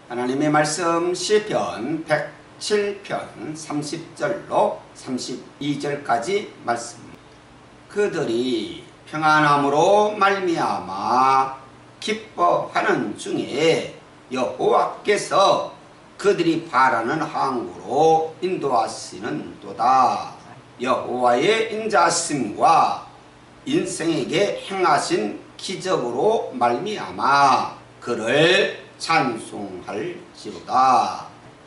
하나님의 말씀 시편 107편 30절로 32절까지 말씀. 그들이 평안함으로 말미암아 기뻐하는 중에 여호와께서 그들이 바라는 항구로 인도하시는도다. 여호와의 인자하심과 인생에게 행하신 기적으로 말미암아 그를 찬송할지로다.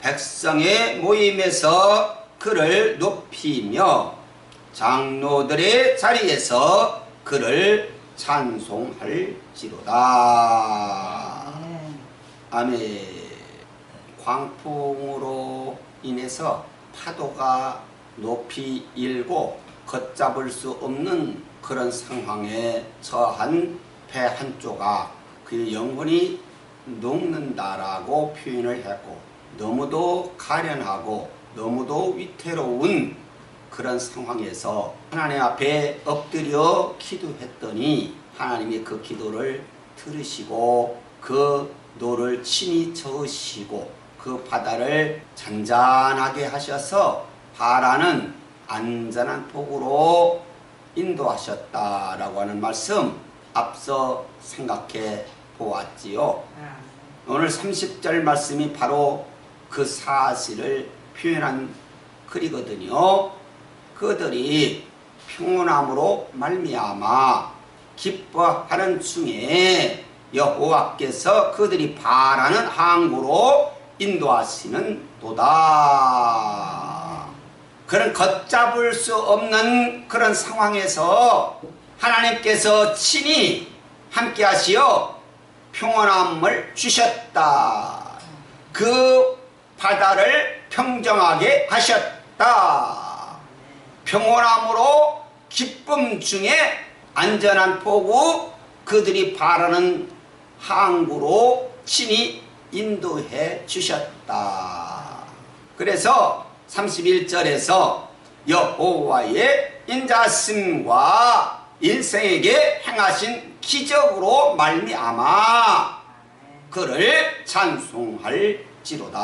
백성의 모임에서 그를 높이며 장로들의 자리에서 그를 찬송할지로다. 아멘. 광풍으로 인해서 파도가 높이 일고 걷잡을 수 없는 그런 상황에 처한 배 한 조각, 그 영혼이 녹는다라고 표현을 했고, 너무도 가련하고 너무도 위태로운 그런 상황에서 하나님 앞에 엎드려 기도했더니 하나님이 그 기도를 들으시고 그 노를 친히 저으시고 그 바다를 잔잔하게 하셔서 바라는 안전한 폭으로 인도하셨다라고 하는 말씀 앞서 생각해 보았지요. 오늘 30절 말씀이 바로 그 사실을 표현한 글이거든요. 그들이 평온함으로 말미암아 기뻐하는 중에 여호와께서 그들이 바라는 항구로 인도하시는 도다. 그런 걷잡을 수 없는 그런 상황에서 하나님께서 친히 함께 하시어 평온함을 주셨다. 그 바다를 평정하게 하셨다. 평온함으로 기쁨 중에 안전한 포구, 그들이 바라는 항구로 친히 인도해 주셨다. 그래서 31절에서 여호와의 인자심과 인생에게 행하신 기적으로 말미암아 그를 찬송할지로다.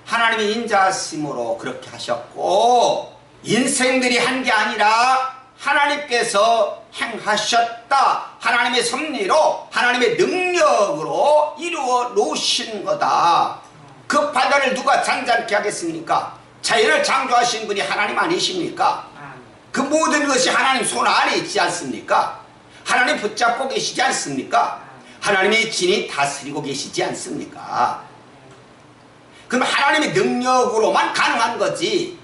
하나님의 인자심으로 그렇게 하셨고, 인생들이 한 게 아니라 하나님께서 행하셨다. 하나님의 섭리로, 하나님의 능력으로 이루어 놓으신 거다. 그 바다를 누가 잔잔케 하겠습니까? 자연을 창조하신 분이 하나님 아니십니까? 그 모든 것이 하나님 손 안에 있지 않습니까? 하나님 붙잡고 계시지 않습니까? 하나님의 진이 다스리고 계시지 않습니까? 그럼 하나님의 능력으로만 가능한 거지,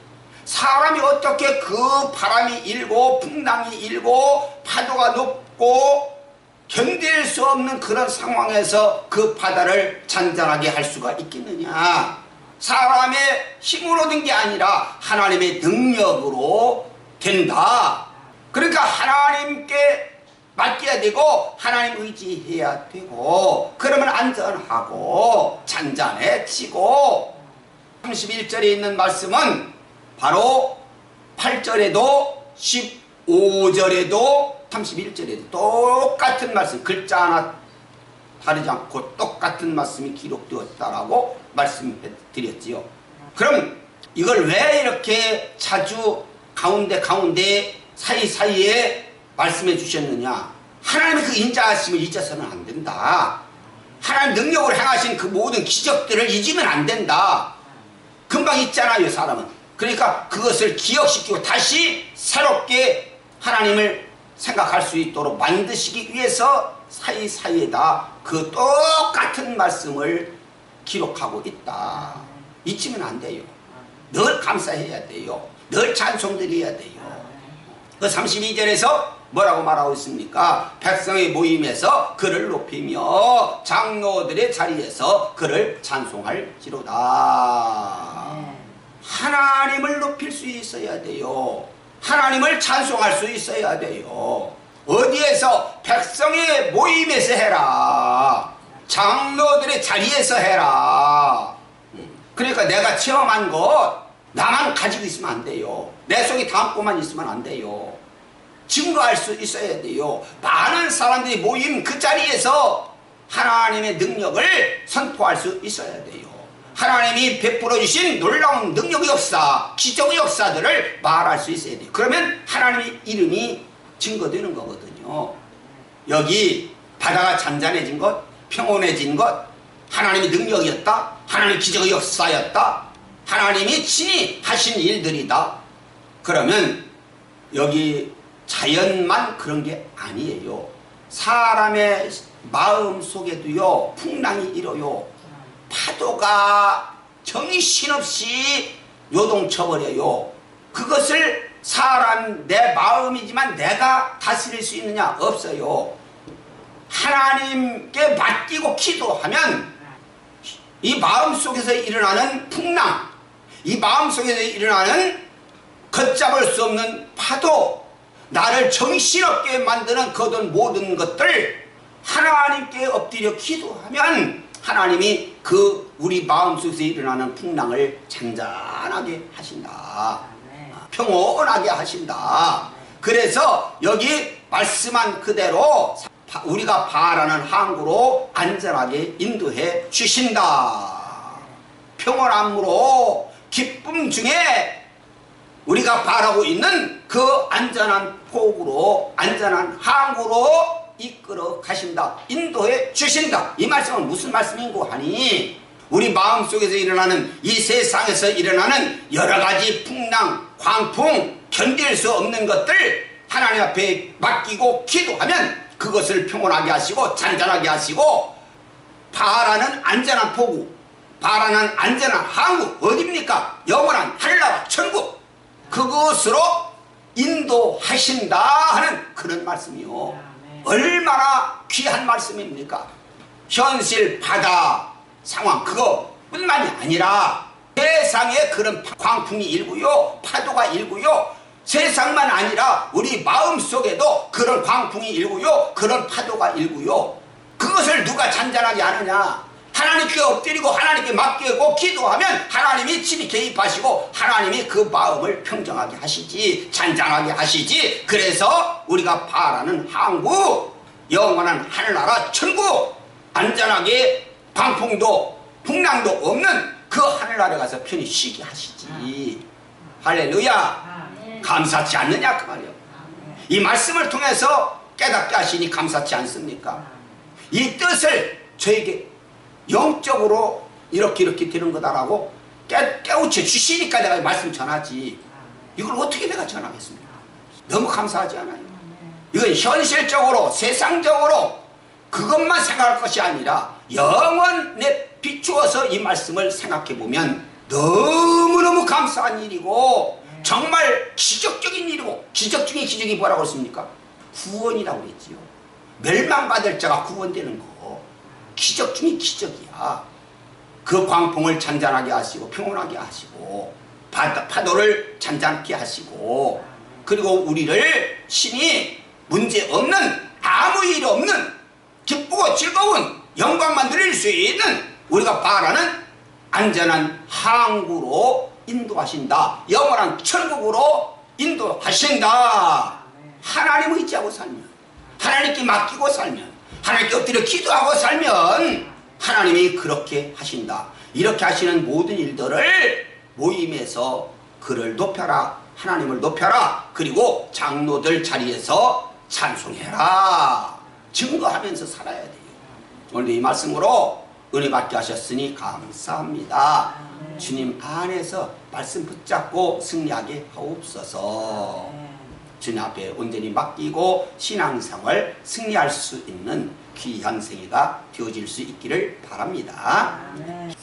사람이 어떻게 그 바람이 일고 풍랑이 일고 파도가 높고 견딜 수 없는 그런 상황에서 그 바다를 잔잔하게 할 수가 있겠느냐? 사람의 힘으로 된 게 아니라 하나님의 능력으로 된다. 그러니까 하나님께 맡겨야 되고 하나님 의지해야 되고, 그러면 안전하고 잔잔해지고. 31절에 있는 말씀은 바로 8절에도 15절에도 31절에도 똑같은 말씀, 글자 하나 다르지 않고 똑같은 말씀이 기록되었다라고 말씀해 드렸지요. 그럼 이걸 왜 이렇게 자주 가운데 사이사이에 말씀해 주셨느냐? 하나님의 그 인자하심을 잊어서는 안 된다. 하나님 능력으로 행하신 그 모든 기적들을 잊으면 안 된다. 금방 잊잖아요, 사람은. 그러니까 그것을 기억시키고 다시 새롭게 하나님을 생각할 수 있도록 만드시기 위해서 사이사이에다 그 똑같은 말씀을 기록하고 있다. 잊으면 안 돼요. 늘 감사해야 돼요. 늘 찬송드려야 돼요. 그 32절에서 뭐라고 말하고 있습니까? 백성의 모임에서 그를 높이며 장로들의 자리에서 그를 찬송할지로다. 하나님을 높일 수 있어야 돼요. 하나님을 찬송할 수 있어야 돼요. 어디에서? 백성의 모임에서 해라. 장로들의 자리에서 해라. 그러니까 내가 체험한 것 나만 가지고 있으면 안 돼요. 내 속에 담고만 있으면 안 돼요. 증거할 수 있어야 돼요. 많은 사람들이 모인 그 자리에서 하나님의 능력을 선포할 수 있어야 돼요. 하나님이 베풀어 주신 놀라운 능력의 역사, 기적의 역사들을 말할 수 있어야 돼요. 그러면 하나님의 이름이 증거되는 거거든요. 여기 바다가 잔잔해진 것, 평온해진 것, 하나님의 능력이었다, 하나님의 기적의 역사였다, 하나님이 친히 하신 일들이다. 그러면 여기 자연만 그런 게 아니에요. 사람의 마음 속에도요 풍랑이 일어요. 파도가 정신없이 요동쳐버려요. 그것을 사람 내 마음이지만 내가 다스릴 수 있느냐? 없어요. 하나님께 맡기고 기도하면 이 마음속에서 일어나는 풍랑, 이 마음속에서 일어나는 걷잡을 수 없는 파도, 나를 정신없게 만드는 그런 모든 것들 하나님께 엎드려 기도하면 하나님이 그 우리 마음속에서 일어나는 풍랑을 잔잔하게 하신다. 평온하게 하신다. 그래서 여기 말씀한 그대로 우리가 바라는 항구로 안전하게 인도해 주신다. 평온함으로 기쁨 중에 우리가 바라고 있는 그 안전한 폭으로, 안전한 항구로 이끌어 가신다. 인도해 주신다. 이 말씀은 무슨 말씀인고 하니, 우리 마음속에서 일어나는, 이 세상에서 일어나는 여러 가지 풍랑, 광풍, 견딜 수 없는 것들 하나님 앞에 맡기고 기도하면 그것을 평온하게 하시고 잔잔하게 하시고, 바라는 안전한 포구, 바라는 안전한 항구, 어디입니까? 영원한 하늘나라 천국, 그것으로 인도하신다 하는 그런 말씀이요. 얼마나 귀한 말씀입니까? 현실 바다 상황 그것뿐만이 아니라 세상에 그런 광풍이 일고요, 파도가 일고요, 세상만 아니라 우리 마음속에도 그런 광풍이 일고요, 그런 파도가 일고요. 그것을 누가 잔잔하게 하느냐? 하나님께 엎드리고 하나님께 맡기고 기도하면 하나님이 친히 개입하시고 하나님이 그 마음을 평정하게 하시지, 잔잔하게 하시지. 그래서 우리가 바라는 항구, 영원한 하늘나라 천국, 안전하게 광풍도 풍랑도 없는 그 하늘나라에 가서 편히 쉬게 하시지. 할렐루야. 감사치 않느냐 그 말이요. 이 말씀을 통해서 깨닫게 하시니 감사치 않습니까? 이 뜻을 저에게 영적으로 이렇게 되는 거다라고 깨우쳐 주시니까 내가 말씀 전하지. 이걸 어떻게 내가 전하겠습니까? 너무 감사하지 않아요? 이건 현실적으로, 세상적으로 그것만 생각할 것이 아니라 영원에 비추어서 이 말씀을 생각해 보면 너무너무 감사한 일이고 정말 기적적인 일이고, 기적 중에 기적이 뭐라고 했습니까? 구원이라고 그랬지요. 멸망받을 자가 구원되는 거, 기적 중에 기적이야. 그 광풍을 잔잔하게 하시고 평온하게 하시고 파도를 잔잔하게 하시고, 그리고 우리를 신이 문제없는, 아무 일 없는 기쁘고 즐거운 영광만 누릴 수 있는 우리가 바라는 안전한 항구로 인도하신다. 영원한 천국으로 인도하신다. 하나님을 의지하고 살면, 하나님께 맡기고 살면, 하나님께 엎드려 기도하고 살면 하나님이 그렇게 하신다. 이렇게 하시는 모든 일들을 모임에서 그를 높여라, 하나님을 높여라, 그리고 장로들 자리에서 찬송해라, 증거하면서 살아야 돼요. 오늘 이 말씀으로 은혜 받게 하셨으니 감사합니다. 주님 안에서 말씀 붙잡고 승리하게 하옵소서. 주님 앞에 온전히 맡기고 신앙생활 승리할 수 있는 귀한 생애가 되어질 수 있기를 바랍니다. 네.